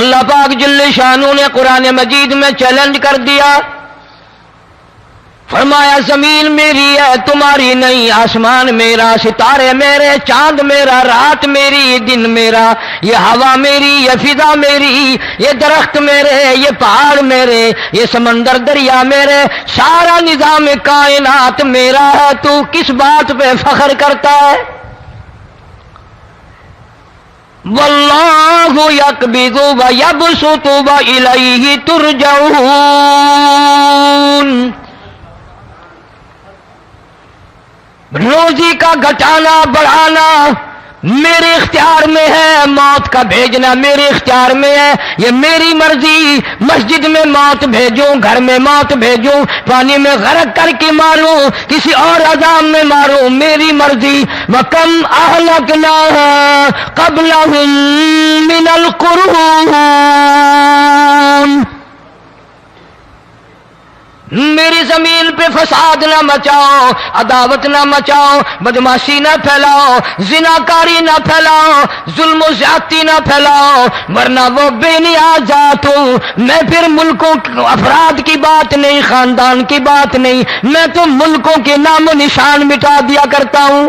اللہ پاک جل شانہ نے قرآن مجید میں چیلنج کر دیا، فرمایا زمین میری ہے تمہاری نہیں، آسمان میرا، ستارے میرے، چاند میرا، رات میری، دن میرا، یہ ہوا میری، یہ فضا میری، یہ درخت میرے، یہ پہاڑ میرے، یہ سمندر دریا میرے، سارا نظام کائنات میرا ہے، تو کس بات پہ فخر کرتا ہے؟ واللہ یقبض ویبسط والیہ ترجعون، روزی کا گھٹانا بڑھانا میرے اختیار میں ہے، موت کا بھیجنا میرے اختیار میں ہے، یہ میری مرضی، مسجد میں موت بھیجوں، گھر میں موت بھیجوں، پانی میں غرق کر کے ماروں، کسی اور عذاب میں ماروں، میری مرضی۔ وَكَمْ أَهْلَكْنَا قَبْلَهُم مِّنَ الْقُرُونِ، میری زمین پہ فساد نہ مچاؤ، عداوت نہ مچاؤ، بدماشی نہ پھیلاؤ، زناکاری نہ پھیلاؤ، ظلم و زیادتی نہ پھیلاؤ، ورنہ وہ بے نیاز ذات ہوں۔ میں پھر ملکوں افراد کی بات نہیں، خاندان کی بات نہیں، میں تو ملکوں کے نام و نشان مٹا دیا کرتا ہوں۔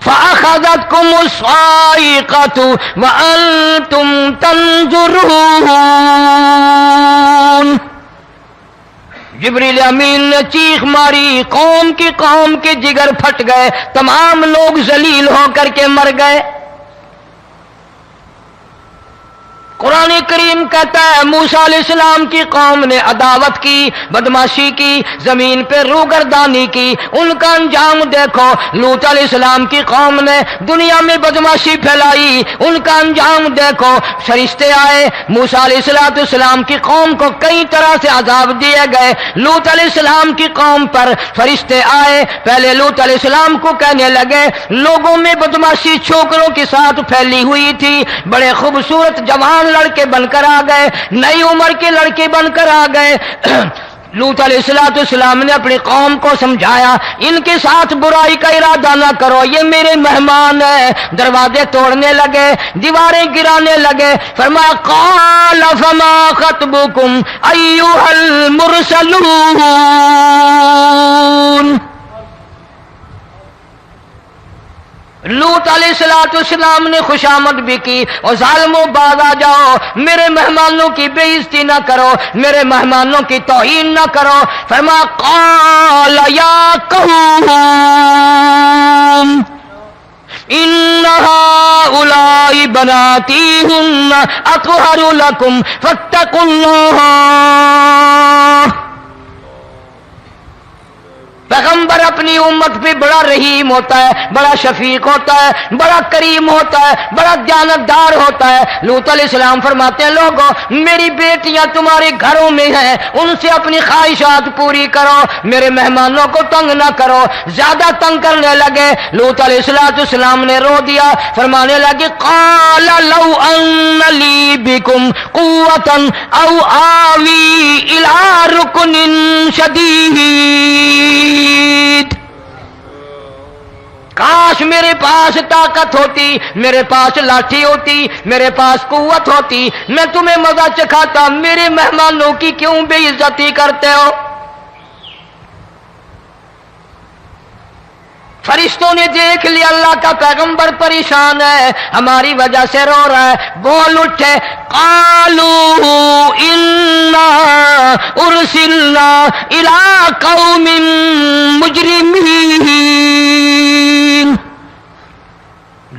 فَأَخَذَتْكُمُ الصَّاعِقَةُ وَأَنْتُمْ تَنْظُرُونَ، جبریل امین نے چیخ ماری، قوم کے جگر پھٹ گئے، تمام لوگ ذلیل ہو کر کے مر گئے۔ قرآن کریم کہتا ہے موسیٰ علیہ السلام کی قوم نے عداوت کی، بدماشی کی، زمین پہ روگردانی کی، ان کا انجام دیکھو۔ لوط علیہ السلام کی قوم نے دنیا میں بدماشی پھیلائی، ان کا انجام دیکھو۔ فرشتے آئے، موسیٰ علیہ السلام کی قوم کو کئی طرح سے عذاب دیے گئے۔ لوط علیہ السلام کی قوم پر فرشتے آئے، پہلے لوط علیہ السلام کو کہنے لگے، لوگوں میں بدماشی چھوکروں کے ساتھ پھیلی ہوئی تھی، بڑے خوبصورت جوان لڑکے بن کر آ گئے، نئی عمر کے لڑکے بن کر آ گئے۔ لوط علیہ السلام نے اپنی قوم کو سمجھایا، ان کے ساتھ برائی کا ارادہ نہ کرو، یہ میرے مہمان ہیں۔ دروازے توڑنے لگے، دیواریں گرانے لگے، فرمایا قال فما خطبکم ایھا المرسلون، لوط علیہ السلام نے خوشامد بھی کی، اور ظالموں باز آ جاؤ، میرے مہمانوں کی بے عزتی نہ کرو، میرے مہمانوں کی توہین نہ کرو۔ فرمایا قال یا قوم ان هؤلاء بناتی هن اطہر لکم فاتقوا اللہ۔ پیغمبر اپنی امت پہ بڑا رحیم ہوتا ہے، بڑا شفیق ہوتا ہے، بڑا کریم ہوتا ہے، بڑا دیانتدار ہوتا ہے۔ لوط علیہ السلام فرماتے ہیں لوگوں میری بیٹیاں تمہارے گھروں میں ہیں، ان سے اپنی خواہشات پوری کرو، میرے مہمانوں کو تنگ نہ کرو۔ زیادہ تنگ کرنے لگے، لوط علیہ السلام نے رو دیا، فرمانے لگے قال لو ان لی بکم قوة او آوی الی رکن شدید، کاش میرے پاس طاقت ہوتی، میرے پاس لاٹھی ہوتی، میرے پاس قوت ہوتی، میں تمہیں مزہ چکھاتا، میرے مہمانوں کی کیوں بے عزتی کرتے ہو؟ فرشتوں نے دیکھ لیا اللہ کا پیغمبر پریشان ہے، ہماری وجہ سے رو رہا ہے، بول اٹھے قالوا انا ارسلنا الى قوم مجرمین۔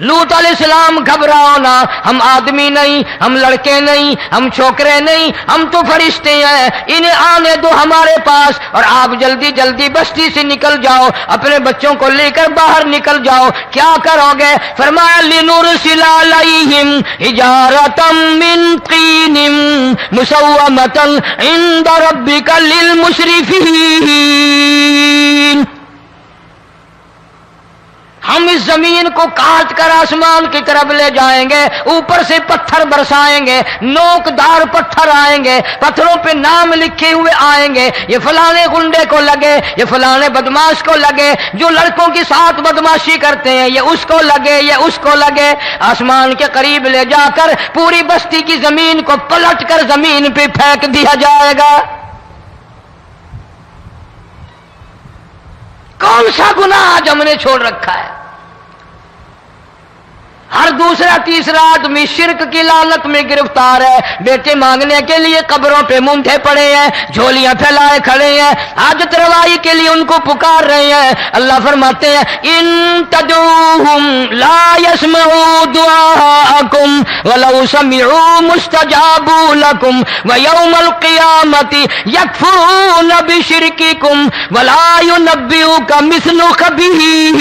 لوط علیہ السلام گھبراؤ نہ، ہم آدمی نہیں، ہم لڑکے نہیں، ہم چھوکرے نہیں، ہم تو فرشتے ہیں، انہیں آنے دو ہمارے پاس، اور آپ جلدی جلدی بستی سے نکل جاؤ، اپنے بچوں کو لے کر باہر نکل جاؤ۔ کیا کرو گے؟ فرمایا لنرسل علیہم حجارۃ من طین مسومۃ عند ربک للمسرفین۔ ہم اس زمین کو کاٹ کر آسمان کی طرف لے جائیں گے، اوپر سے پتھر برسائیں گے، نوکدار پتھر آئیں گے، پتھروں پہ نام لکھے ہوئے آئیں گے، یہ فلانے گنڈے کو لگے، یہ فلانے بدماش کو لگے، جو لڑکوں کے ساتھ بدماشی کرتے ہیں یہ اس کو لگے، یہ اس کو لگے۔ آسمان کے قریب لے جا کر پوری بستی کی زمین کو پلٹ کر زمین پہ پھینک دیا جائے گا۔ کون سا گناہ آج ہم نے چھوڑ رکھا ہے؟ ہر دوسرا تیسرا آدمی شرک کی لعنت میں گرفتار ہے، بیٹے مانگنے کے لیے قبروں پہ مونڈے پڑے ہیں، جھولیاں پھیلائے کھڑے ہیں، حاجت روائی کے لیے ان کو پکار رہے ہیں۔ اللہ فرماتے ہیں ان تدعوہم لا يسمعوا دعاءکم ولو سمعوا مستجابوا لکم ویوم القیامت یکفرون بشرککم ولا ینبئک مثل خبیر۔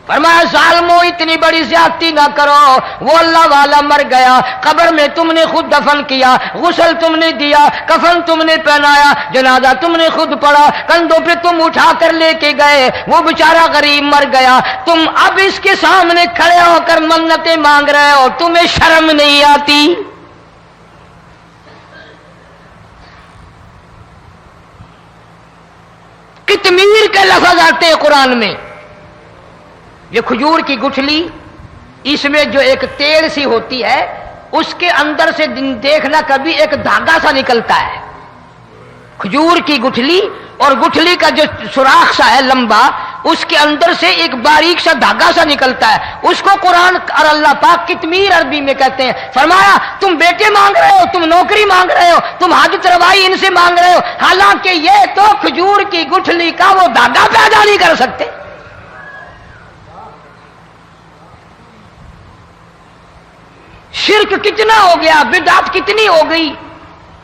فرمایا ظالمو اتنی بڑی زیادتی نہ کرو، وہ اللہ والا مر گیا، قبر میں تم نے خود دفن کیا، غسل تم نے دیا، کفن تم نے پہنایا، جنازہ تم نے خود پڑھا، کندھوں پہ تم اٹھا کر لے کے گئے، وہ بیچارہ غریب مر گیا، تم اب اس کے سامنے کھڑے ہو کر منتیں مانگ رہے ہو، تمہیں شرم نہیں آتی؟ قطمیر کے لفظ آتے ہیں قرآن میں۔ یہ کھجور کی گٹھلی، اس میں جو ایک تیل سی ہوتی ہے، اس کے اندر سے دیکھنا کبھی ایک دھاگا سا نکلتا ہے۔ کھجور کی گٹھلی اور گٹھلی کا جو سوراخ سا ہے لمبا، اس کے اندر سے ایک باریک سا دھاگا سا نکلتا ہے، اس کو قرآن اور اللہ پاک قطمیر عربی میں کہتے ہیں۔ فرمایا تم بیٹے مانگ رہے ہو، تم نوکری مانگ رہے ہو، تم حاجت روائی ان سے مانگ رہے ہو، حالانکہ یہ تو کھجور کی گٹھلی کا وہ دھاگا پیدا نہیں کر سکتے۔ شرک کتنا ہو گیا، بدعت کتنی ہو گئی،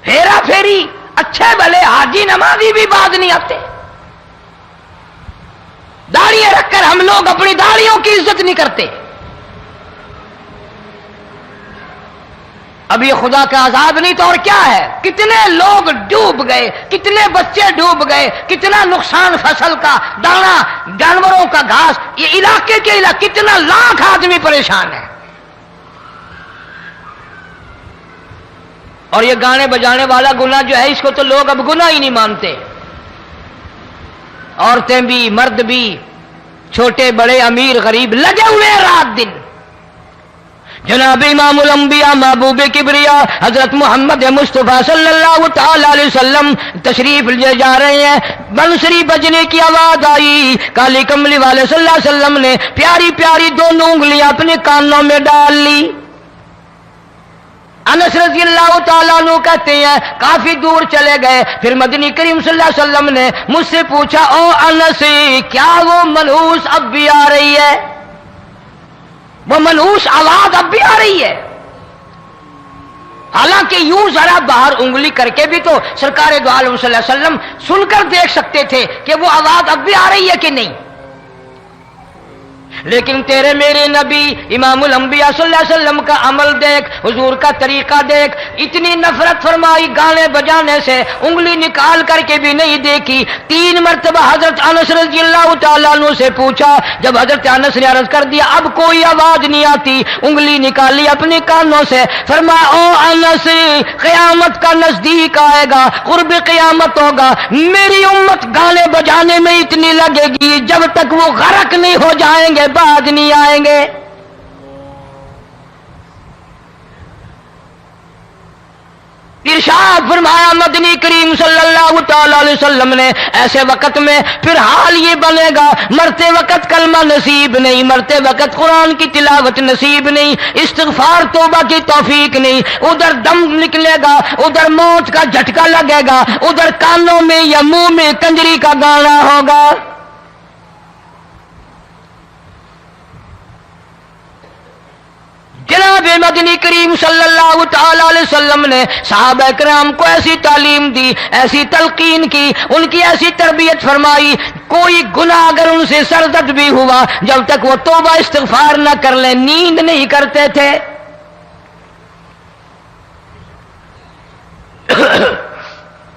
ہیرا پھیری، اچھے بھلے حاجی نمازی بھی باز نہیں آتے۔ داڑیاں رکھ کر ہم لوگ اپنی داڑیوں کی عزت نہیں کرتے۔ اب یہ خدا کا عذاب نہیں تو اور کیا ہے؟ کتنے لوگ ڈوب گئے، کتنے بچے ڈوب گئے، کتنا نقصان فصل کا، دانا، جانوروں کا گھاس، یہ علاقے کے علاقے کتنا لاکھ آدمی پریشان ہے۔ اور یہ گانے بجانے والا گناہ جو ہے، اس کو تو لوگ اب گناہ ہی نہیں مانتے۔ عورتیں بھی، مرد بھی، چھوٹے بڑے، امیر غریب لگے ہوئے ہیں رات دن۔ جناب امام الانبیاء محبوب کبریا حضرت محمد مصطفیٰ صلی اللہ تعالی علیہ وسلم تشریف لے جا رہے ہیں، بنسری بجنے کی آواز آئی، کالی کملی والے صلی اللہ علیہ وسلم نے پیاری پیاری دونوں انگلیاں اپنے کانوں میں ڈال لی۔ انس رضی اللہ تعالیٰ عنہ کہتے ہیں کافی دور چلے گئے، پھر مدنی کریم صلی اللہ علیہ وسلم نے مجھ سے پوچھا او انس، کیا وہ منحوس اب بھی آ رہی ہے؟ وہ منحوس آواز اب بھی آ رہی ہے؟ حالانکہ یوں ذرا باہر انگلی کر کے بھی تو سرکار دو عالم صلی اللہ علیہ وسلم سن کر دیکھ سکتے تھے کہ وہ آواز اب بھی آ رہی ہے کہ نہیں۔ لیکن تیرے میرے نبی امام الانبیاء صلی اللہ علیہ وسلم کا عمل دیکھ، حضور کا طریقہ دیکھ، اتنی نفرت فرمائی گانے بجانے سے، انگلی نکال کر کے بھی نہیں دیکھی۔ 3 مرتبہ حضرت انس رضی اللہ تعالیٰ عنہ سے پوچھا، جب حضرت انس نے عرض کر دیا اب کوئی آواز نہیں آتی، انگلی نکالی اپنے کانوں سے، فرمایا او انس، قیامت کا نزدیک آئے گا، قرب قیامت ہوگا، میری امت گانے بجانے میں اتنی لگے گی جب تک وہ غرق نہیں ہو جائیں گے بعد نہیں آئیں گے۔ ارشاد فرمایا مدنی کریم صلی اللہ تعالی علیہ وسلم نے ایسے وقت میں پھر حال یہ بنے گا، مرتے وقت کلمہ نصیب نہیں، مرتے وقت قرآن کی تلاوت نصیب نہیں، استغفار توبہ کی توفیق نہیں، ادھر دم نکلے گا، ادھر موت کا جھٹکا لگے گا، ادھر کانوں میں یا منہ میں کنجری کا گانا ہوگا۔ جناب مدنی کریم صلی اللہ تعالی علیہ وسلم نے صحابہ کرام کو ایسی تعلیم دی، ایسی تلقین کی، ان کی ایسی تربیت فرمائی، کوئی گناہ اگر ان سے سرزد بھی ہوا جب تک وہ توبہ استغفار نہ کر لیں نیند نہیں کرتے تھے۔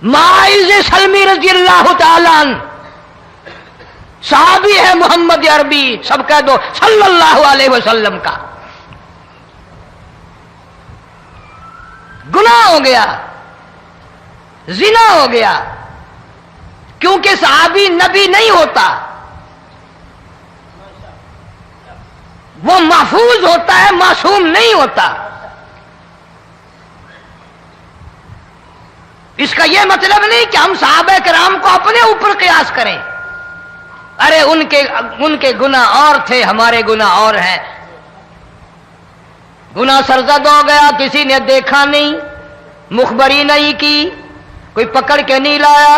ماعز سلمی رضی اللہ تعالی عنہ صحابی ہے محمد عربی، سب کہہ دو صلی اللہ علیہ وسلم کا، گناہ ہو گیا، زنا ہو گیا، کیونکہ صحابی نبی نہیں ہوتا، وہ محفوظ ہوتا ہے، معصوم نہیں ہوتا۔ اس کا یہ مطلب نہیں کہ ہم صحابہ کرام کو اپنے اوپر قیاس کریں، ارے ان کے گناہ اور تھے، ہمارے گناہ اور ہیں۔ گناہ سرزد ہو گیا، کسی نے دیکھا نہیں، مخبری نہیں کی، کوئی پکڑ کے نہیں لایا،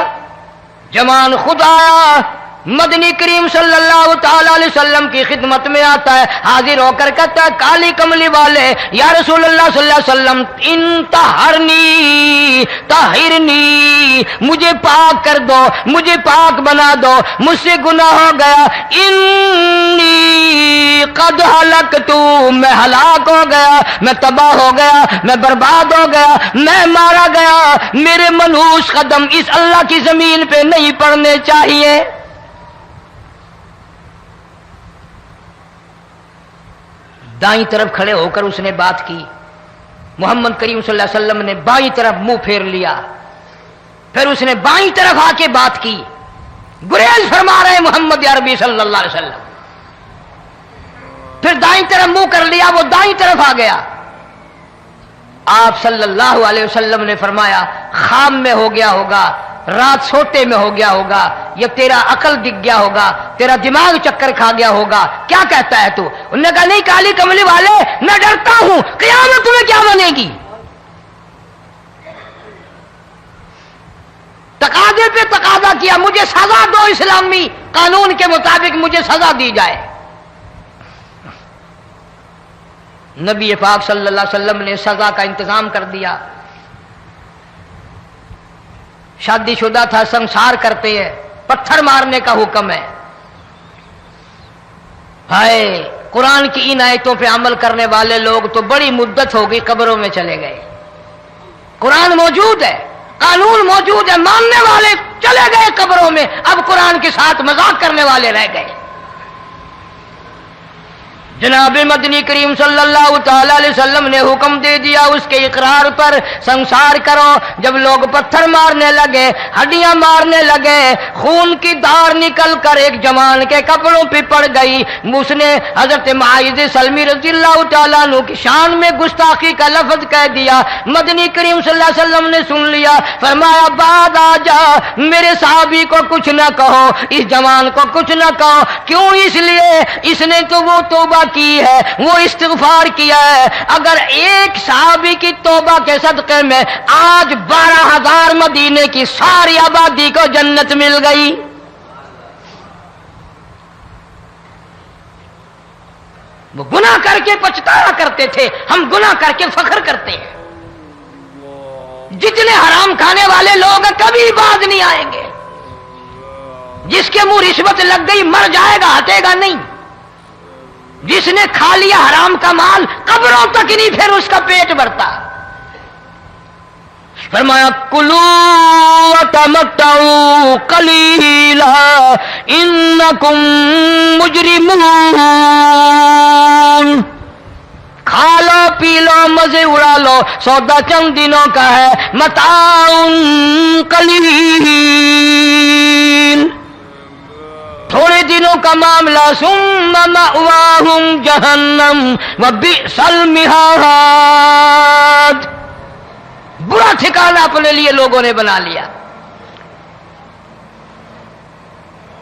جمان خود آیا، مدنی کریم صلی اللہ تعالی علیہ وسلم کی خدمت میں آتا ہے، حاضر ہو کر کہتا ہے کالی کملی والے یا رسول اللہ صلی اللہ علیہ وسلم انطہرنی طہرنی، مجھے پاک کر دو، مجھے پاک بنا دو، مجھ سے گناہ ہو گیا، انی قد ہلکت، میں ہلاک ہو گیا، میں تباہ ہو گیا، میں برباد ہو گیا، میں مارا گیا، میرے منحوس قدم اس اللہ کی زمین پہ نہیں پڑنے چاہیے۔ دائیں طرف کھڑے ہو کر اس نے بات کی، محمد کریم صلی اللہ علیہ وسلم نے بائیں طرف منہ پھیر لیا، پھر اس نے بائیں طرف آ کے بات کی، گریز فرما رہے محمد عربی صلی اللہ علیہ وسلم، پھر دائیں طرف منہ کر لیا، وہ دائیں طرف آ گیا۔ آپ صلی اللہ علیہ وسلم نے فرمایا خواب میں ہو گیا ہوگا، رات سوتے میں ہو گیا ہوگا، یا تیرا عقل دکھ گیا ہوگا، تیرا دماغ چکر کھا گیا ہوگا، کیا کہتا ہے تو؟ انہوں نے کہا نہیں کالی کملی والے، میں ڈرتا ہوں قیامت تمہیں کیا بنے گی، تقاضے پہ تقاضا کیا، مجھے سزا دو، اسلامی قانون کے مطابق مجھے سزا دی جائے۔ نبی پاک صلی اللہ علیہ وسلم نے سزا کا انتظام کر دیا۔ شادی شدہ تھا، سنسار کرتے ہیں، پتھر مارنے کا حکم ہے۔ ہائے، قرآن کی ان آیتوں پہ عمل کرنے والے لوگ تو بڑی مدت ہو گئی قبروں میں چلے گئے۔ قرآن موجود ہے، قانون موجود ہے، ماننے والے چلے گئے قبروں میں، اب قرآن کے ساتھ مذاق کرنے والے رہ گئے۔ جناب مدنی کریم صلی اللہ تعالی علیہ وسلم نے حکم دے دیا اس کے اقرار پر سنسار کرو۔ جب لوگ پتھر مارنے لگے، ہڈیاں مارنے لگے، خون کی دھار نکل کر ایک جوان کے کپڑوں پہ پڑ گئی، اس نے حضرت معاذ سلمی رضی اللہ تعالیٰ عنہ کی شان میں گستاخی کا لفظ کہہ دیا۔ مدنی کریم صلی اللہ علیہ وسلم نے سن لیا، فرمایا بعد آ جا، میرے صحابی کو کچھ نہ کہو، اس جوان کو کچھ نہ کہو۔ کیوں؟ اس لیے اس نے تو وہ توبہ کی ہے، وہ استغفار کیا ہے۔ اگر ایک صحابی کی توبہ کے صدقے میں آج 12,000 مدینے کی ساری آبادی کو جنت مل گئی۔ وہ گناہ کر کے پچھتایا کرتے تھے، ہم گناہ کر کے فخر کرتے ہیں۔ جتنے حرام کھانے والے لوگ ہیں کبھی باز نہیں آئیں گے۔ جس کے منہ رشوت لگ گئی مر جائے گا، ہٹے گا نہیں۔ جس نے کھا لیا حرام کا مال قبروں تک نہیں پھر اس کا پیٹ بھرتا۔ فرمایا کلو وتمتعوا قلیلا انکم مجرمون، کھا لو پی لو مزے اڑا لو، سودا چند دنوں کا ہے، متاع قلیل، تھوڑے دنوں کا معاملہ، ثم مأواہم جہنم وبئس المہاد، برا ٹھکانہ اپنے لیے لوگوں نے بنا لیا۔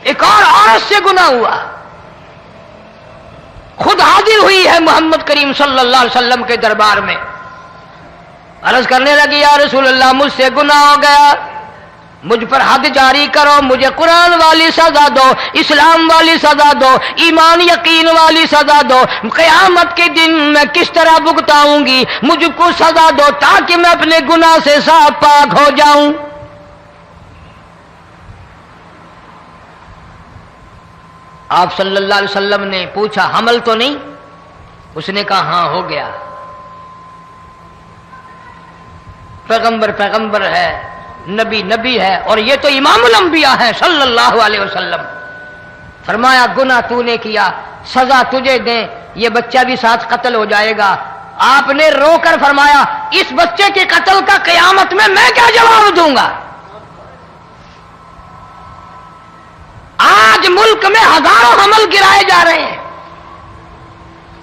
ایک اور عورت سے گناہ ہوا، خود حاضر ہوئی ہے محمد کریم صلی اللہ علیہ وسلم کے دربار میں، عرض کرنے لگی یا رسول اللہ مجھ سے گناہ ہو گیا، مجھ پر حد جاری کرو، مجھے قرآن والی سزا دو، اسلام والی سزا دو، ایمان یقین والی سزا دو، قیامت کے دن میں کس طرح بھگتاؤں گی، مجھ کو سزا دو تاکہ میں اپنے گناہ سے صاف پاک ہو جاؤں۔ آپ صلی اللہ علیہ وسلم نے پوچھا حمل تو نہیں؟ اس نے کہا ہاں ہو گیا۔ پیغمبر ہے، نبی ہے، اور یہ تو امام الانبیاء ہے صلی اللہ علیہ وسلم۔ فرمایا گناہ تو نے کیا، سزا تجھے دیں، یہ بچہ بھی ساتھ قتل ہو جائے گا۔ آپ نے رو کر فرمایا اس بچے کے قتل کا قیامت میں کیا جواب دوں گا؟ آج ملک میں ہزاروں حمل گرائے جا رہے ہیں،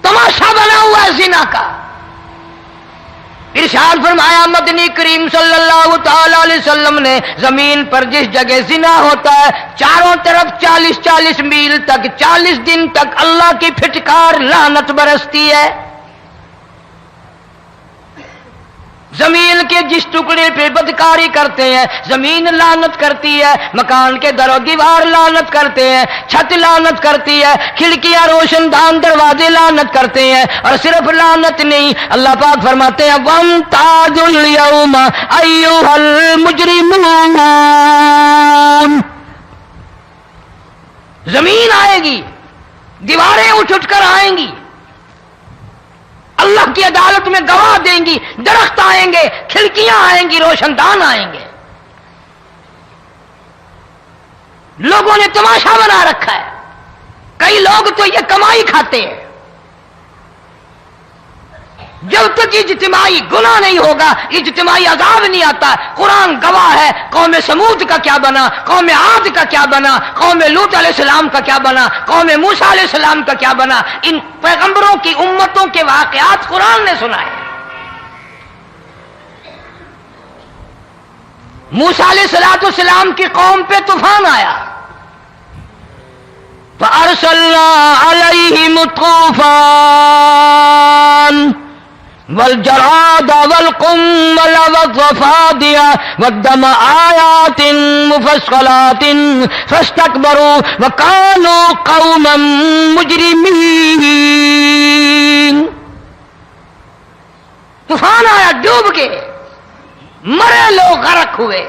تماشا بنا ہوا ہے زنا کا۔ ارشاد فرمایا مدنی کریم صلی اللہ تعالی علیہ وسلم نے زمین پر جس جگہ زنا ہوتا ہے چاروں طرف 40 میل تک 40 دن تک اللہ کی پھٹکار لعنت برستی ہے۔ زمین کے جس ٹکڑے پہ بدکاری کرتے ہیں زمین لعنت کرتی ہے، مکان کے در و دیوار لعنت کرتے ہیں، چھت لعنت کرتی ہے، کھڑکیاں روشن دان دروازے لعنت کرتے ہیں، اور صرف لعنت نہیں، اللہ پاک فرماتے ہیں وَامْتَازُوا الْيَوْمَ أَيُّهَا الْمُجْرِمُونَ۔ زمین آئے گی، دیواریں اٹھ کر آئیں گی، اللہ کی عدالت میں گواہ دیں گی، درخت آئیں گے، کھڑکیاں آئیں گی، روشن دان آئیں گے۔ لوگوں نے تماشا بنا رکھا ہے، کئی لوگ تو یہ کمائی کھاتے ہیں۔ جب تک اجتماعی گناہ نہیں ہوگا اجتماعی عذاب نہیں آتا۔ قرآن گواہ ہے، قوم سمود کا کیا بنا، قوم عاد کا کیا بنا، قوم لوط علیہ السلام کا کیا بنا، قوم موسیٰ علیہ السلام کا کیا بنا۔ ان پیغمبروں کی امتوں کے واقعات قرآن نے سنائے۔ موسیٰ علیہ السلام کی قوم پہ طوفان آیا، فَأَرْسَلْنَا عَلَيْهِمُ الطُّوفَانَ والجراد والقمل والضفادع والدم آيات مفصلات فاستكبروا وكانوا قوما مجرمين۔ طوفان آیا، ڈوب کے مرے لوگ، غرق ہوئے۔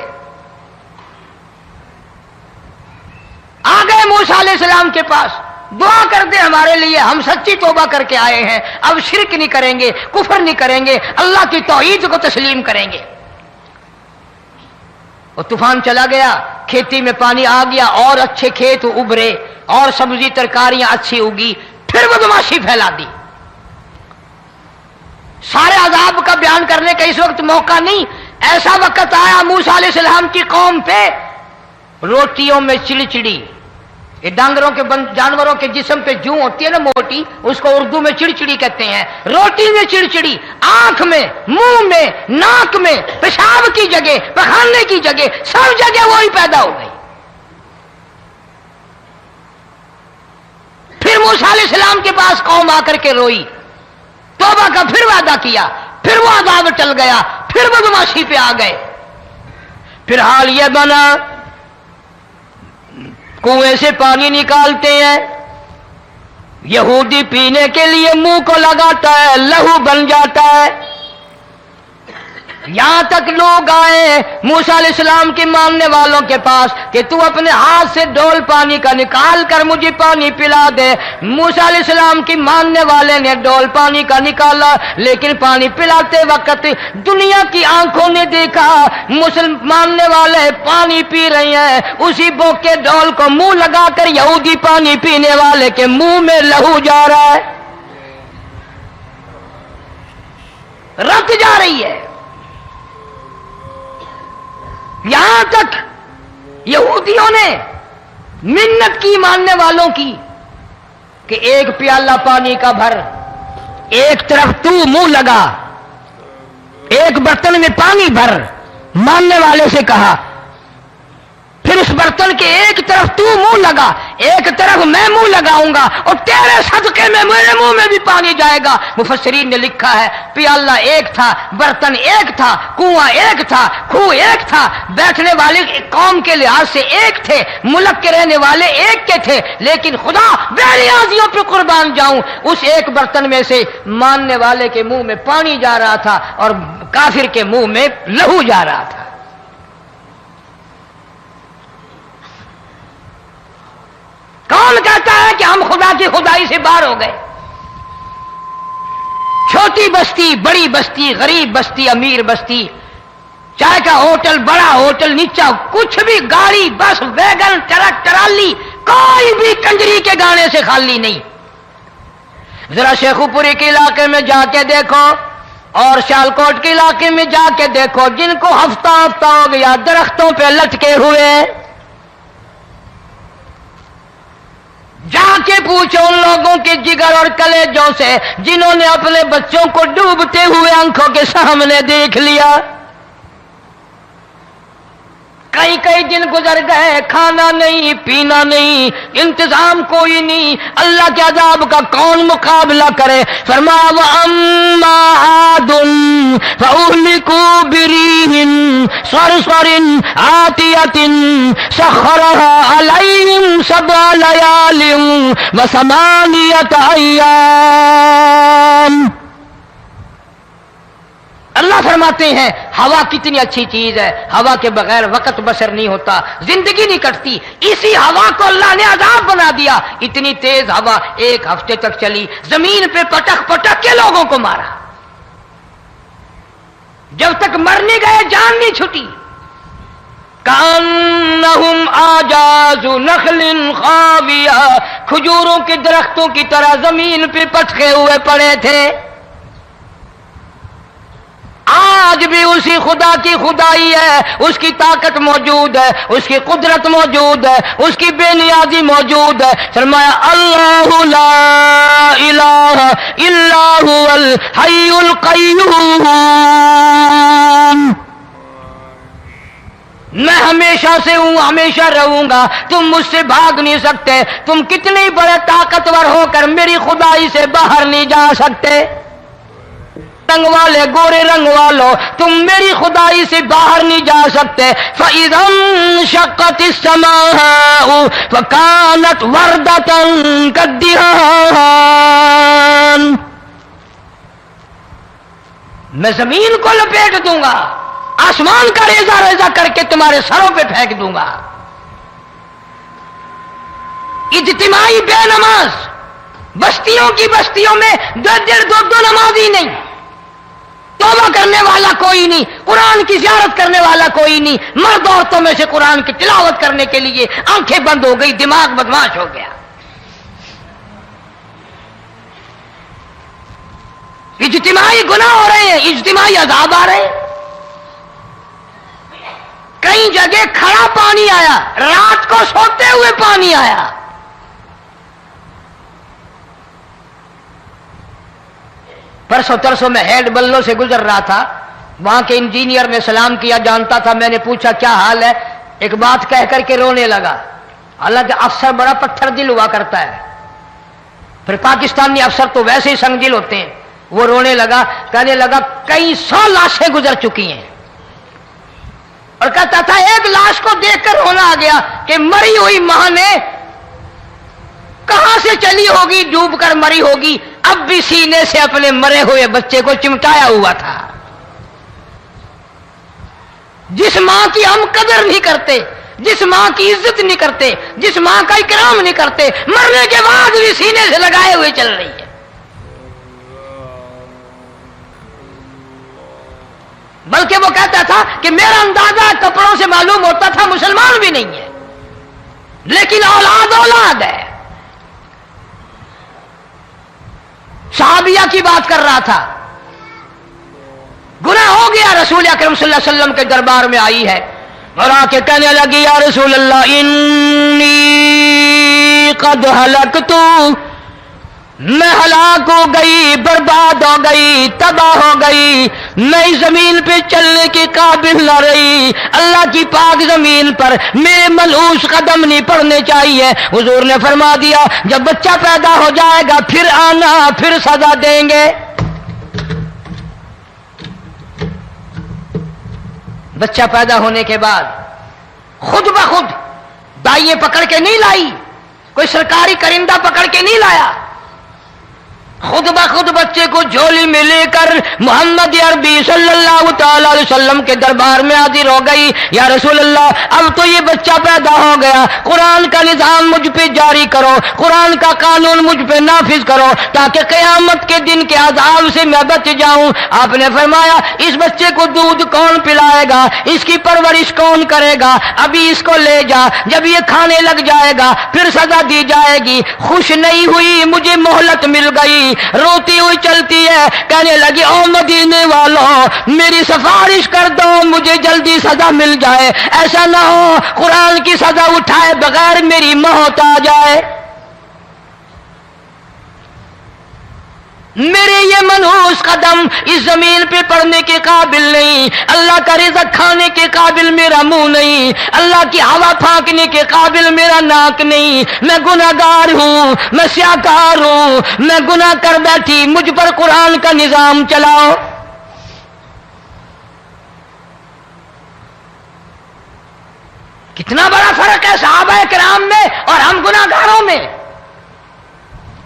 آ گئے موسیٰ علیہ السلام کے پاس، دعا کر دے ہمارے لیے، ہم سچی توبہ کر کے آئے ہیں، اب شرک نہیں کریں گے، کفر نہیں کریں گے، اللہ کی توحید کو تسلیم کریں گے۔ اور طوفان چلا گیا، کھیتی میں پانی آ گیا، اور اچھے کھیت ابھرے، اور سبزی ترکاریاں اچھی اگی، پھر بدماشی پھیلا دی۔ سارے عذاب کا بیان کرنے کا اس وقت موقع نہیں، ایسا وقت آیا موسیٰ علیہ السلام کی قوم پہ روٹیوں میں چڑچڑی، یہ ڈانگروں کے جانوروں کے جسم پہ جوں ہوتی ہے نا موٹی، اس کو اردو میں چڑچڑی کہتے ہیں۔ روٹی میں چڑچڑی، آنکھ میں، منہ میں، ناک میں، پیشاب کی جگہ، پخانے کی جگہ، سب جگہ وہی پیدا ہو گئی۔ پھر موسیٰ علیہ السلام کے پاس قوم آ کر کے روئی، توبہ کا پھر وعدہ کیا، پھر وہ عذاب ٹل گیا، پھر بدماشی پہ آ گئے۔ پھر حال یہ بنا کنویں سے پانی نکالتے ہیں، یہودی پینے کے لیے منہ کو لگاتا ہے، لہو بن جاتا ہے۔ یہاں تک لوگ آئے موسیٰ علیہ السلام کے ماننے والوں کے پاس کہ تو اپنے ہاتھ سے ڈول پانی کا نکال کر مجھے پانی پلا دے۔ موسیٰ علیہ السلام کی ماننے والے نے ڈول پانی کا نکالا، لیکن پانی پلاتے وقت دنیا کی آنکھوں نے دیکھا ماننے والے پانی پی رہے ہیں، اسی بوک کے ڈول کو منہ لگا کر یہودی پانی پینے والے کے منہ میں لہو جا رہا ہے، رت جا رہی ہے۔ یہاں تک یہودیوں نے منت کی ماننے والوں کی کہ ایک پیالہ پانی کا بھر، ایک طرف تو منہ لگا، ایک برتن میں پانی بھر، ماننے والے سے کہا، پھر اس برتن کے ایک طرف تو منہ لگا، ایک طرف میں منہ لگاؤں گا، اور تیرے صدقے میں میرے منہ میں بھی پانی جائے گا۔ مفسرین نے لکھا ہے پیالہ ایک تھا، برتن ایک تھا، کنواں ایک تھا، کھو ایک تھا، بیٹھنے والے قوم کے لحاظ سے ایک تھے، ملک کے رہنے والے ایک کے تھے، لیکن خدا بے نیازیوں پہ قربان جاؤں، اس ایک برتن میں سے ماننے والے کے منہ میں پانی جا رہا تھا اور کافر کے منہ میں لہو جا رہا تھا۔ کون کہتا ہے کہ ہم خدا کی خدائی سے باہر ہو گئے؟ چھوٹی بستی، بڑی بستی، غریب بستی، امیر بستی، چائے کا ہوٹل، بڑا ہوٹل، نیچا کچھ بھی، گاڑی، بس، ویگن، ٹرک، ٹرالی، کوئی بھی کنجری کے گانے سے خالی نہیں. ذرا شیخو پوری کے علاقے میں جا کے دیکھو اور سیالکوٹ کے علاقے میں جا کے دیکھو جن کو ہفتہ ہفتہ ہو گیا درختوں پہ لٹکے ہوئے، جا کے پوچھو ان لوگوں کے جگر اور کلیجوں سے جنہوں نے اپنے بچوں کو ڈوبتے ہوئے آنکھوں کے سامنے دیکھ لیا. کئی کئی دن گزر گئے، کھانا نہیں پینا نہیں، انتظام کوئی نہیں، اللہ کے عذاب کا کون مقابلہ کرے؟ فرمایا وَأَمَّا عَادٌ فَأُهْلِكُوا بِرِيحٍ صَرْصَرٍ عَاتِيَةٍ سَخَّرَهَا عَلَيْهِمْ 7 لَيَالٍ و8 أَيَّامٍ. اللہ فرماتے ہیں ہوا کتنی اچھی چیز ہے، ہوا کے بغیر وقت بسر نہیں ہوتا، زندگی نہیں کٹتی. اسی ہوا کو اللہ نے عذاب بنا دیا. اتنی تیز ہوا 1 ہفتے تک چلی، زمین پہ پٹک پٹک کے لوگوں کو مارا. جب تک مر نہیں گئے جان نہیں چھٹی. کأنہم اعجاز نخل خاویہ، کھجوروں کے درختوں کی طرح زمین پہ پٹکے ہوئے پڑے تھے. آج بھی اسی خدا کی خدائی ہے، اس کی طاقت موجود ہے، اس کی قدرت موجود ہے، اس کی بے نیازی موجود ہے. فرمایا اللہ لا الہ الا هو الحی القیوم. میں ہمیشہ سے ہوں، ہمیشہ رہوں گا، تم مجھ سے بھاگ نہیں سکتے. تم کتنے بڑے طاقتور ہو کر میری خدائی سے باہر نہیں جا سکتے. رنگ والے، گورے رنگ والو، تم میری خدائی سے باہر نہیں جا سکتے. فَإِذَا انشَقَّتِ السَّمَاءُ فَكَانَتْ وَرْدَةً كَالدِّهَانِ. میں زمین کو لپیٹ دوں گا، آسمان کا ریزہ ریزہ کر کے تمہارے سروں پہ پھینک دوں گا. اجتماعی بے نماز، بستیوں کی بستیوں میں 2 نمازی نہیں، توبہ کرنے والا کوئی نہیں، قرآن کی زیارت کرنے والا کوئی نہیں. مرد عورتوں میں سے قرآن کی تلاوت کرنے کے لیے آنکھیں بند ہو گئی، دماغ بدماش ہو گیا. اجتماعی گناہ ہو رہے ہیں، اجتماعی عذاب آ رہے ہیں. کئی جگہ کھڑا پانی آیا، رات کو سوتے ہوئے پانی آیا. پرسوں ترسوں میں ہیڈ بلوں سے گزر رہا تھا، وہاں کے انجینئر نے سلام کیا، جانتا تھا. میں نے پوچھا کیا حال ہے؟ ایک بات کہہ کر کے رونے لگا. حالانکہ افسر بڑا پتھر دل ہوا کرتا ہے، پھر پاکستانی افسر تو ویسے ہی سنگ دل ہوتے ہیں. وہ رونے لگا، کہنے لگا کئی 100 لاشیں گزر چکی ہیں، اور کہتا تھا ایک لاش کو دیکھ کر رونا آ گیا کہ مری ہوئی ماں نے کہاں سے چلی ہوگی، ڈوب کر مری ہوگی، اب بھی سینے سے اپنے مرے ہوئے بچے کو چمٹایا ہوا تھا. جس ماں کی ہم قدر نہیں کرتے، جس ماں کی عزت نہیں کرتے، جس ماں کا اکرام نہیں کرتے، مرنے کے بعد بھی سینے سے لگائے ہوئے چل رہی ہے. بلکہ وہ کہتا تھا کہ میرا اندازہ کپڑوں سے معلوم ہوتا تھا مسلمان بھی نہیں ہے، لیکن اولاد اولاد ہے. صحابیہ کی بات کر رہا تھا، گناہ ہو گیا، رسول اکرم صلی اللہ علیہ وسلم کے دربار میں آئی ہے اور آ کے کہنے لگی یا رسول اللہ انی قد ہلکت، میں ہلاک ہو گئی، برباد ہو گئی، تباہ ہو گئی، میں اس زمین پہ چلنے کے قابل نہ رہی. اللہ کی پاک زمین پر میرے ملعوس قدم نہیں پڑنے چاہیے. حضور نے فرما دیا جب بچہ پیدا ہو جائے گا پھر آنا، پھر سزا دیں گے. بچہ پیدا ہونے کے بعد خود بخود دائیں پکڑ کے نہیں لائی، کوئی سرکاری کرندہ پکڑ کے نہیں لایا. خود بخود بچے کو جھولی میں لے کر محمد عربی صلی اللہ تعالی علیہ وسلم کے دربار میں حاضر ہو گئی. یا رسول اللہ، اب تو یہ بچہ پیدا ہو گیا، قرآن کا نظام مجھ پہ جاری کرو، قرآن کا قانون مجھ پہ نافذ کرو تاکہ قیامت کے دن کے عذاب سے میں بچ جاؤں. آپ نے فرمایا اس بچے کو دودھ کون پلائے گا، اس کی پرورش کون کرے گا، ابھی اس کو لے جا، جب یہ کھانے لگ جائے گا پھر سزا دی جائے گی. خوش نہیں ہوئی، مجھے مہلت مل گئی، روتی ہوئی چلتی ہے، کہنے لگی او مدینے والوں میری سفارش کر دو، مجھے جلدی سزا مل جائے، ایسا نہ ہو قرآن کی سزا اٹھائے بغیر میری موت آ جائے. میرے یہ منحوس قدم اس زمین پہ پڑنے کے قابل نہیں، اللہ کا رزق کھانے کے قابل میرا منہ نہیں، اللہ کی ہوا پھانکنے کے قابل میرا ناک نہیں، میں گناہگار ہوں، میں سیاکار ہوں، میں گناہ کر بیٹھی، مجھ پر قرآن کا نظام چلاؤ. کتنا بڑا فرق ہے صحابہ کرام میں اور ہم گناہگاروں میں.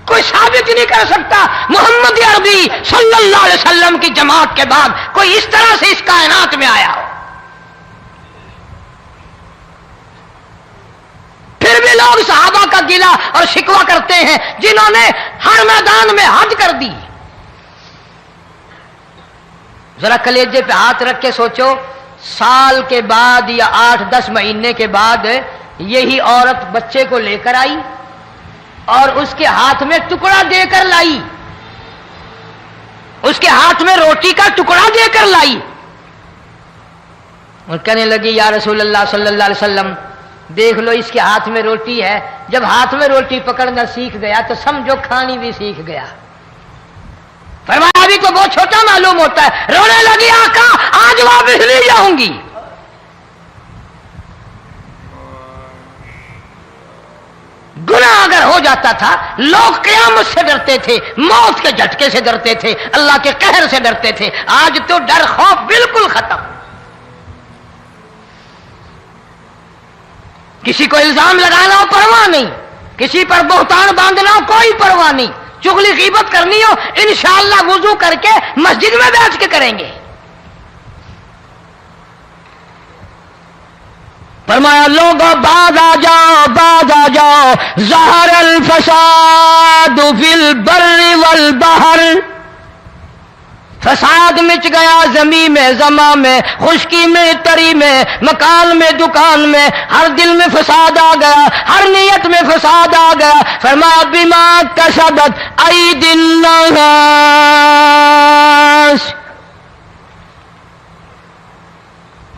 کوئی ثابت نہیں کر سکتا محمد عربی صلی اللہ علیہ وسلم کی جماعت کے بعد کوئی اس طرح سے اس کائنات میں آیا ہو. پھر بھی لوگ صحابہ کا گلہ اور شکوہ کرتے ہیں جنہوں نے ہر میدان میں حج کر دی. ذرا کلیجے پہ ہاتھ رکھ کے سوچو، سال کے بعد یا 8-10 مہینے کے بعد یہی عورت بچے کو لے کر آئی اور اس کے ہاتھ میں ٹکڑا دے کر لائی، اس کے ہاتھ میں روٹی کا ٹکڑا دے کر لائی اور کہنے لگی یا رسول اللہ صلی اللہ علیہ وسلم دیکھ لو اس کے ہاتھ میں روٹی ہے. جب ہاتھ میں روٹی پکڑنا سیکھ گیا تو سمجھو کھانی بھی سیکھ گیا. فرمایا ابھی تو بہت چھوٹا معلوم ہوتا ہے. رونے لگی آقا آج واپس نہیں جاؤں گی. گناہ اگر ہو جاتا تھا لوگ قیامت سے ڈرتے تھے، موت کے جھٹکے سے ڈرتے تھے، اللہ کے قہر سے ڈرتے تھے. آج تو ڈر خوف بالکل ختم. کسی کو الزام لگانا ہو پرواہ نہیں، کسی پر بہتان باندھنا ہو کوئی پرواہ نہیں، چغلی غیبت کرنی ہو انشاءاللہ وضو کر کے مسجد میں بیٹھ کے کریں گے. فرمایا لوگوں بعد آ جاؤ ظہر الفساد فی البر والبحر. فساد مچ گیا زمین میں، زماں میں، خشکی میں، تری میں، مکان میں، دکان میں، ہر دل میں فساد آ گیا، ہر نیت میں فساد آ گیا. فرمایا بما کسبت ایدی الناس.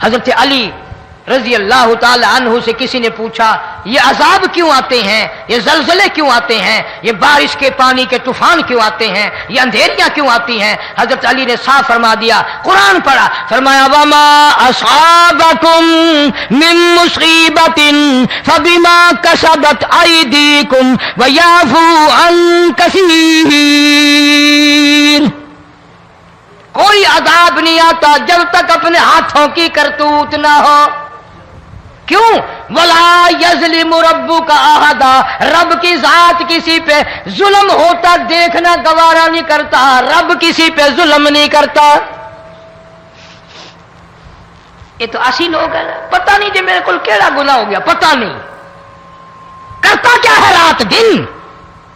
حضرت علی رضی اللہ تعالی عنہ سے کسی نے پوچھا یہ عذاب کیوں آتے ہیں، یہ زلزلے کیوں آتے ہیں، یہ بارش کے پانی کے طوفان کیوں آتے ہیں، یہ اندھیریاں کیوں آتی ہیں؟ حضرت علی نے صاف فرما دیا، قرآن پڑھا، فرمایا وما اصابکم من مصیبت فبما کسبت ایدیکم ویعفو عن کثیر. کوئی عذاب نہیں آتا جب تک اپنے ہاتھوں کی کرتوت نہ ہو. کیوں؟ ولا یظلم ربک احدا. رب کی ذات کسی پہ ظلم ہوتا دیکھنا گوارا نہیں کرتا، رب کسی پہ ظلم نہیں کرتا. یہ تو اسی لوگ ہیں، پتہ نہیں جی میرے کو کیڑا گناہ ہو گیا، پتہ نہیں کرتا کیا ہے رات دن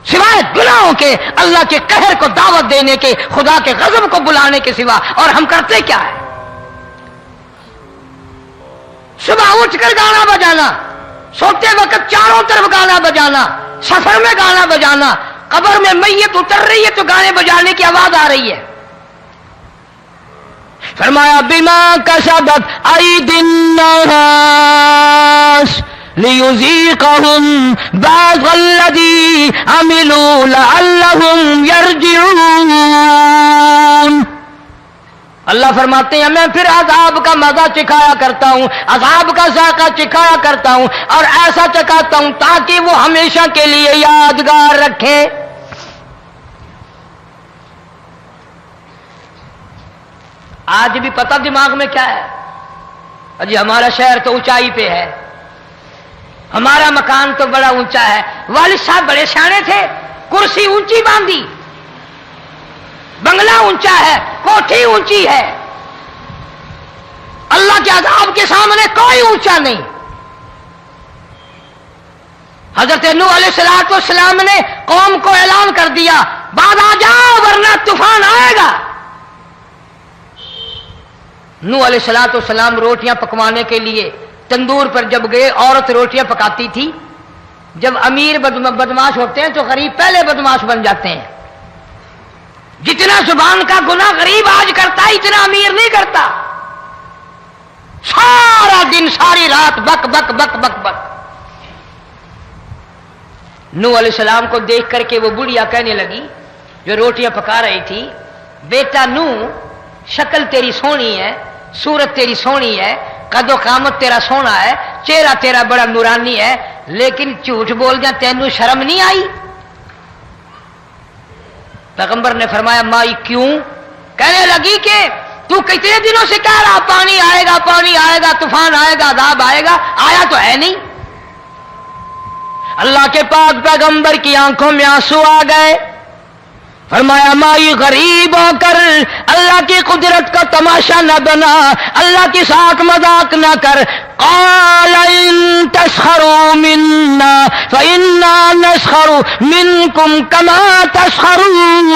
سوائے گناہوں کے، اللہ کے قہر کو دعوت دینے کے، خدا کے غضب کو بلانے کے سوا. اور ہم کرتے کیا ہے؟ صبح اٹھ کر گانا بجانا، سوتے وقت چاروں طرف گانا بجانا، سفر میں گانا بجانا، قبر میں میت اتر رہی ہے تو گانے بجانے کی آواز آ رہی ہے. فرمایا بما کسبت ایدی الناس لیذیقہم بعض الذی عملوا لعلہم یرجعون. اللہ فرماتے ہیں میں پھر عذاب کا مزہ چکھایا کرتا ہوں، عذاب کا ذائقہ چکھایا کرتا ہوں، اور ایسا چکھاتا ہوں تاکہ وہ ہمیشہ کے لیے یادگار رکھے. آج بھی پتہ دماغ میں کیا ہے؟ جی ہمارا شہر تو اونچائی پہ ہے، ہمارا مکان تو بڑا اونچا ہے. والد صاحب بڑے سیانے تھے، کرسی اونچی باندھی، بنگلہ اونچا ہے، کوٹھی اونچی ہے، اللہ کے عذاب کے سامنے کوئی اونچا نہیں۔ حضرت نوح علیہ السلام نے قوم کو اعلان کر دیا بعد آ جاؤ ورنہ طوفان آئے گا۔ نوح علیہ السلام روٹیاں پکوانے کے لیے تندور پر جب گئے، عورت روٹیاں پکاتی تھی۔ جب امیر بدماش ہوتے ہیں تو غریب پہلے بدماش بن جاتے ہیں۔ جتنا زبان کا گناہ غریب آج کرتا ہے اتنا امیر نہیں کرتا۔ سارا دن ساری رات بک بک بک بک بک۔ نوح علیہ السلام کو دیکھ کر کے وہ بڑھیا کہنے لگی جو روٹیاں پکا رہی تھی، بیٹا نوح، شکل تیری سونی ہے، صورت تیری سونی ہے، قد و قامت تیرا سونا ہے، چہرہ تیرا بڑا نورانی ہے، لیکن جھوٹ بول جا تینوں شرم نہیں آئی؟ پیغمبر نے فرمایا مائی کیوں؟ کہنے لگی کہ تو کتنے دنوں سے کہہ رہا پانی آئے گا، پانی آئے گا، طوفان آئے گا، عذاب آئے گا، آیا تو ہے نہیں۔ اللہ کے پاک پیغمبر کی آنکھوں میں آنسو آ گئے۔ فرمایا مائی غریب ہو کر اللہ کی قدرت کا تماشا نہ بنا، اللہ کے ساتھ مذاق نہ کر۔ قال ان تسخروا منا فإنا نسخر منكم كما تسخرون۔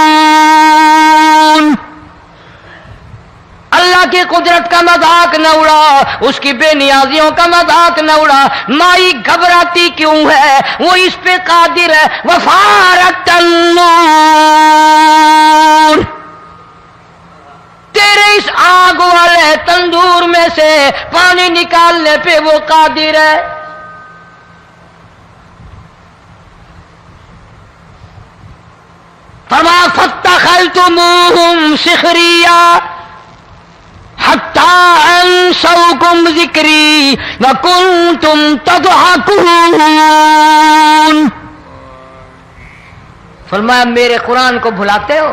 اللہ کی قدرت کا مذاق نہ اڑا، اس کی بے نیازیوں کا مذاق نہ اڑا۔ مائی گھبراتی کیوں ہے؟ وہ اس پہ قادر ہے۔ وفارت النور، تیرے اس آگ والے تندور میں سے پانی نکالنے پہ وہ قادر ہے۔ فرما فاتخذتموہم سخریا حتی انسوکم ذکری وکنتم تضحکون۔ فرمایا میرے قرآن کو بھلاتے ہو،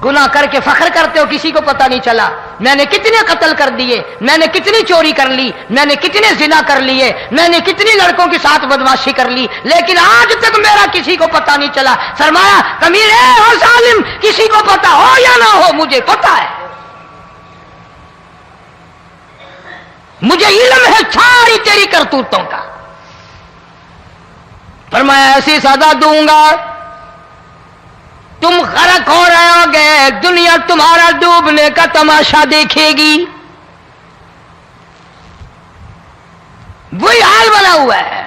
گناہ کر کے فخر کرتے ہو، کسی کو پتہ نہیں چلا میں نے کتنے قتل کر دیے، میں نے کتنی چوری کر لی، میں نے کتنے زنا کر لیے، میں نے کتنی لڑکوں کے ساتھ بدماشی کر لی، لیکن آج تک میرا کسی کو پتہ نہیں چلا۔ فرمایا کمینے اور ظالم، کسی کو پتہ ہو یا نہ ہو مجھے پتہ ہے، مجھے علم ہے ساری تیری کرتوتوں کا۔ فرمایا ایسی سزا دوں گا تم غرق ہو رہے ہو گے، دنیا تمہارا ڈوبنے کا تماشا دیکھے گی۔ وہی حال بنا ہوا ہے۔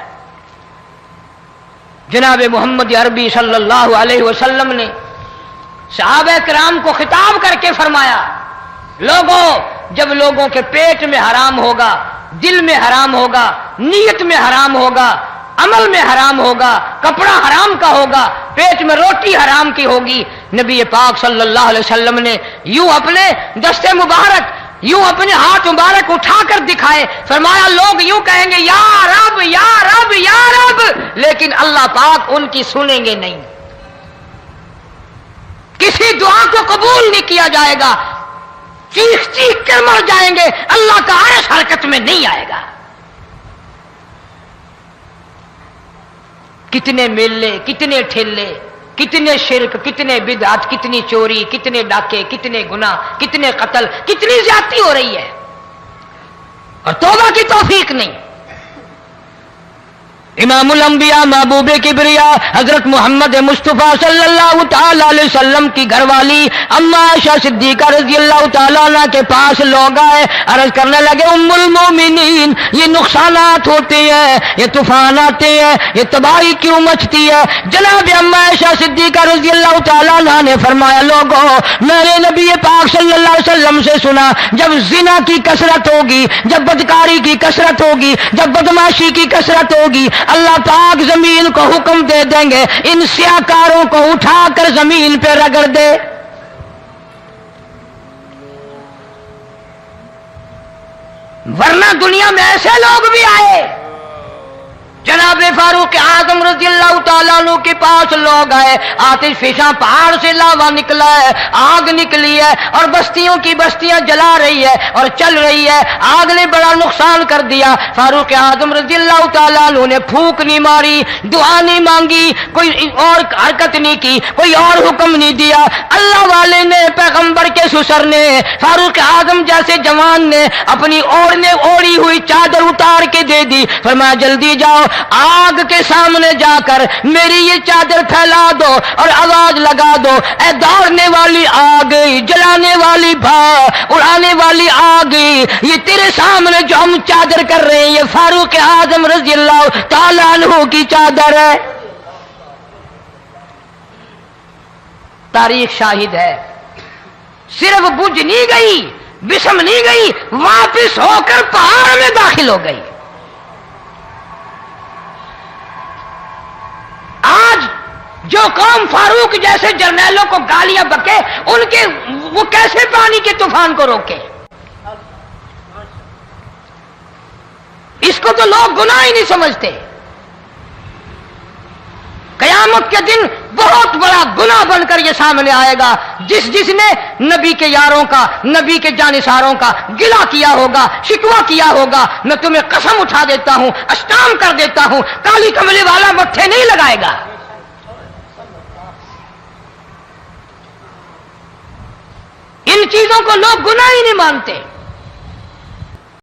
جناب محمد عربی صلی اللہ علیہ وسلم نے صحابہ کرام کو خطاب کر کے فرمایا لوگوں، جب لوگوں کے پیٹ میں حرام ہوگا، دل میں حرام ہوگا، نیت میں حرام ہوگا، عمل میں حرام ہوگا، کپڑا حرام کا ہوگا، پیٹ میں روٹی حرام کی ہوگی، نبی پاک صلی اللہ علیہ وسلم نے یوں اپنے دستے مبارک، یوں اپنے ہاتھ مبارک اٹھا کر دکھائے، فرمایا لوگ یوں کہیں گے یا رب یا رب یا رب، لیکن اللہ پاک ان کی سنیں گے نہیں، کسی دعا کو قبول نہیں کیا جائے گا، چیخ چیخ کر مر جائیں گے، اللہ کا عرش حرکت میں نہیں آئے گا۔ کتنے میلے، کتنے ٹھیلے، کتنے شرک، کتنے بدعت، کتنی چوری، کتنے ڈاکے، کتنے گناہ، کتنے قتل، کتنی زیادتی ہو رہی ہے اور توبہ کی توفیق نہیں۔ امام الانبیاء محبوب کبریا حضرت محمد مصطفیٰ صلی اللہ تعالی علیہ وسلم کی گھر والی اما عائشہ صدیقہ رضی اللہ تعالیٰ عنہ کے پاس لوگ آئے، عرض کرنے لگے ام المومنین یہ نقصانات ہوتے ہیں، یہ طوفان آتے ہیں، یہ تباہی کیوں مچتی ہے؟ جناب اما عائشہ صدیقہ رضی اللہ تعالیٰ عنہ نے فرمایا لوگوں، میں نے نبی پاک صلی اللہ علیہ وسلم سے سنا جب زنا کی کثرت ہوگی، جب بدکاری کی کثرت ہوگی، جب بدماشی کی کثرت ہوگی، اللہ پاک زمین کو حکم دے دیں گے ان سیاکاروں کو اٹھا کر زمین پہ رگڑ دے۔ ورنہ دنیا میں ایسے لوگ بھی آئے جناب فاروق اعظم رضی اللہ تعالیٰ عنہ کے پاس لوگ آئے، آتش فشاں پہاڑ سے لاوا نکلا ہے، آگ نکلی ہے اور بستیوں کی بستیاں جلا رہی ہے اور چل رہی ہے، آگ نے بڑا نقصان کر دیا۔ فاروق اعظم رضی اللہ تعالیٰ عنہ نے پھونک نہیں ماری، دعا نہیں مانگی، کوئی اور حرکت نہیں کی، کوئی اور حکم نہیں دیا۔ اللہ والے نے، پیغمبر کے سسر نے، فاروق اعظم جیسے جوان نے اپنی اوڑھی ہوئی چادر اتار کے دے دی، فرمایا جلدی جاؤ، آگ کے سامنے جا کر میری یہ چادر پھیلا دو اور آواز لگا دو، اے دوڑنے والی آگ، جلانے والی اڑانے والی آگ، یہ تیرے سامنے جو ہم چادر کر رہے ہیں یہ فاروق اعظم رضی اللہ تعالیٰ عنہ کی چادر ہے۔ تاریخ شاہد ہے، صرف بجھ نہیں گئی، بسم نہیں گئی، واپس ہو کر پہاڑ میں داخل ہو گئی۔ آج جو قوم فاروق جیسے جرنیلوں کو گالیاں بکے، ان کے وہ کیسے پانی کے طوفان کو روکے؟ اس کو تو لوگ گناہ ہی نہیں سمجھتے۔ قیامت کے دن بہت بڑا گناہ بن کر یہ سامنے آئے گا، جس نے نبی کے یاروں کا، نبی کے جانثاروں کا گلہ کیا ہوگا، شکوہ کیا ہوگا، میں تمہیں قسم اٹھا دیتا ہوں، اشتام کر دیتا ہوں، کالی کملی والا مٹھے نہیں لگائے گا۔ ان چیزوں کو لوگ گناہ ہی نہیں مانتے۔